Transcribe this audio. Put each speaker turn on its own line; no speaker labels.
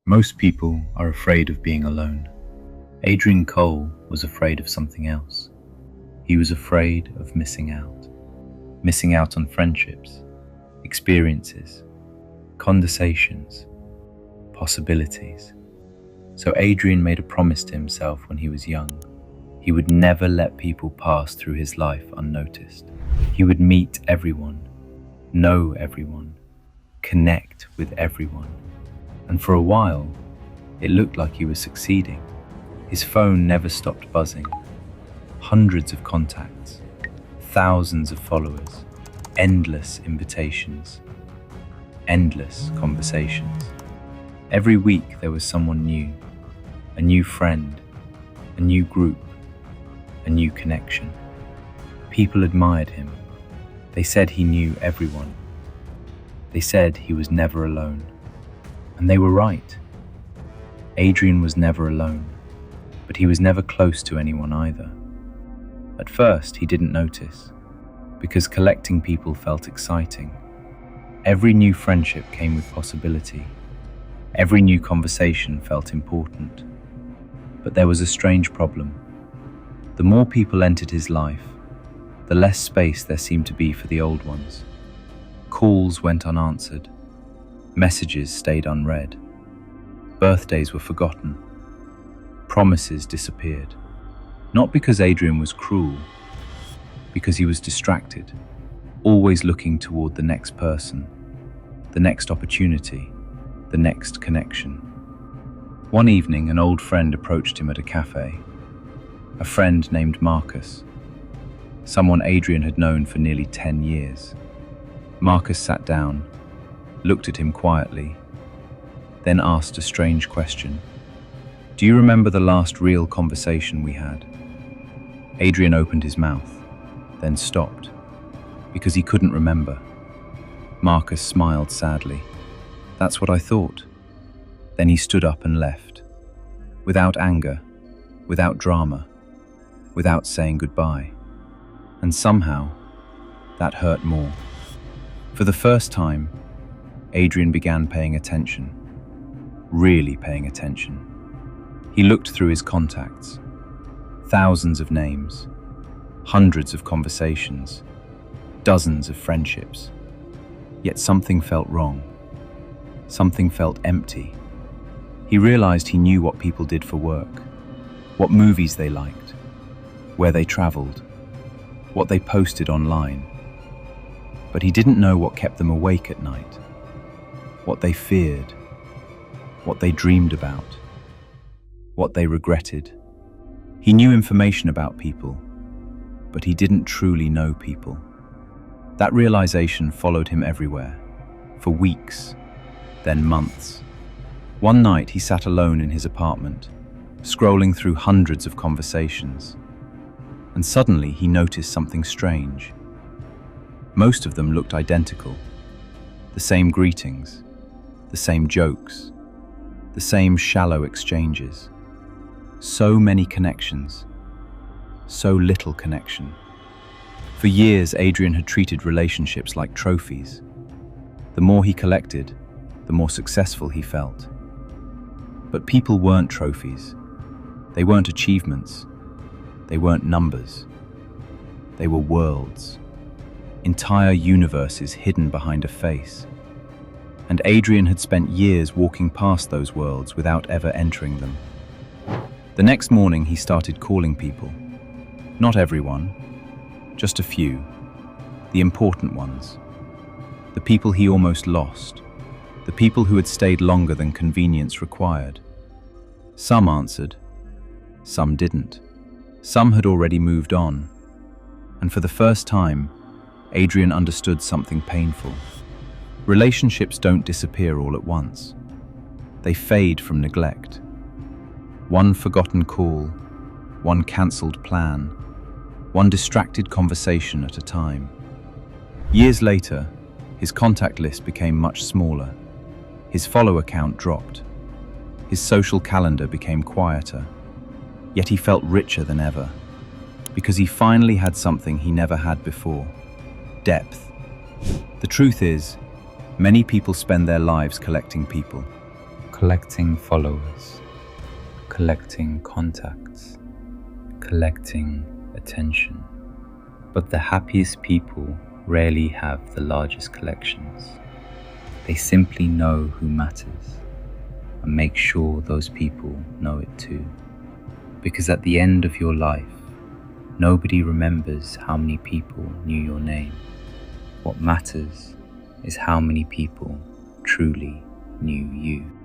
Most people are afraid of being alone. Adrian Cole was afraid of something else. He was afraid of missing out. Missing out on friendships, experiences, conversations, possibilities. So Adrian made a promise to himself when he was young. He would never let people pass through his life unnoticed. He would meet everyone, know everyone, connect with everyone. And for a while, it looked like he was succeeding. His phone never stopped buzzing. Hundreds of contacts, thousands of followers, endless invitations, endless conversations. Every week there was someone new, a new friend, a new group, a new connection. People admired him. They said he knew everyone. They said he was never alone. And they were right. Adrian was never alone, but he was never close to anyone either. At first, he didn't notice, because collecting people felt exciting. Every new friendship came with possibility. Every new conversation felt important. But there was a strange problem. The more people entered his life, the less space there seemed to be for the old ones. Calls went unanswered. Messages stayed unread. Birthdays were forgotten. Promises disappeared. Not because Adrian was cruel, because he was distracted, always looking toward the next person, the next opportunity, the next connection. One evening, an old friend approached him at a cafe. A friend named Marcus, someone Adrian had known for nearly 10 years. Marcus sat down, looked at him quietly, then asked a strange question. "Do you remember the last real conversation we had?" Adrian opened his mouth, then stopped, because he couldn't remember. Marcus smiled sadly. "That's what I thought." Then he stood up and left, without anger, without drama, without saying goodbye. And somehow, that hurt more. For the first time, Adrian began paying attention, really paying attention. He looked through his contacts, thousands of names, hundreds of conversations, dozens of friendships. Yet something felt wrong. Something felt empty. He realized he knew what people did for work, what movies they liked, where they traveled, what they posted online. But he didn't know what kept them awake at night, what they feared, what they dreamed about, what they regretted. He knew information about people, but he didn't truly know people. That realization followed him everywhere, for weeks, then months. One night he sat alone in his apartment, scrolling through hundreds of conversations, and suddenly he noticed something strange. Most of them looked identical, the same greetings, the same jokes, the same shallow exchanges. So many connections, so little connection. For years, Adrian had treated relationships like trophies. The more he collected, the more successful he felt. But people weren't trophies. They weren't achievements. They weren't numbers. They were worlds. Entire universes hidden behind a face. And Adrian had spent years walking past those worlds without ever entering them. The next morning he started calling people. Not everyone, just a few, the important ones. The people he almost lost, the people who had stayed longer than convenience required. Some answered, some didn't. Some had already moved on. And for the first time, Adrian understood something painful. Relationships don't disappear all at once. They fade from neglect. One forgotten call, one cancelled plan, one distracted conversation at a time. Years later, his contact list became much smaller. His follower count dropped. His social calendar became quieter. Yet he felt richer than ever, because he finally had something he never had before: depth. The truth is, many people spend their lives collecting people, collecting followers, collecting contacts, collecting attention. But the happiest people rarely have the largest collections. They simply know who matters and make sure those people know it too. Because at the end of your life, nobody remembers how many people knew your name. What matters is how many people truly knew you.